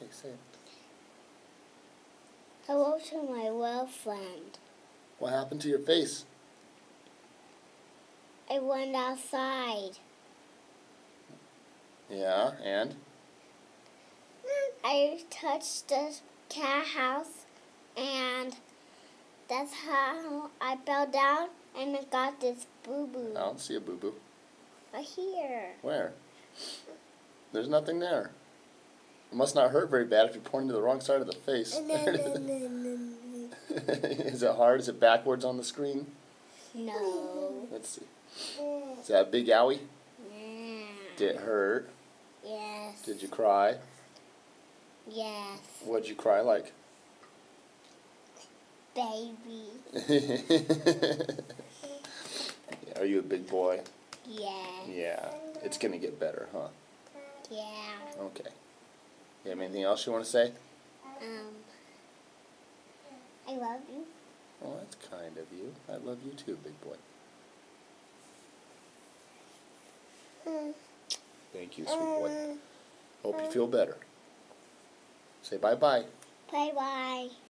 Okay, say it. Hello to my well friend. What happened to your face? I went outside. Yeah, and? I touched the cat house, and that's how I fell down, and I got this boo-boo. I don't see a boo-boo. Right here. Where? There's nothing there. It must not hurt very bad if you're pointing to the wrong side of the face. Is it hard? Is it backwards on the screen? No. Let's see. Is that a big owie? Yeah. Did it hurt? Yes. Did you cry? Yes. What'd you cry like? Baby. Are you a big boy? Yeah. Yeah. It's going to get better, huh? Yeah. Okay. You have anything else you want to say? I love you. Oh, that's kind of you. I love you too, big boy. Thank you, sweet boy. Hope you feel better. Say bye-bye. Bye-bye.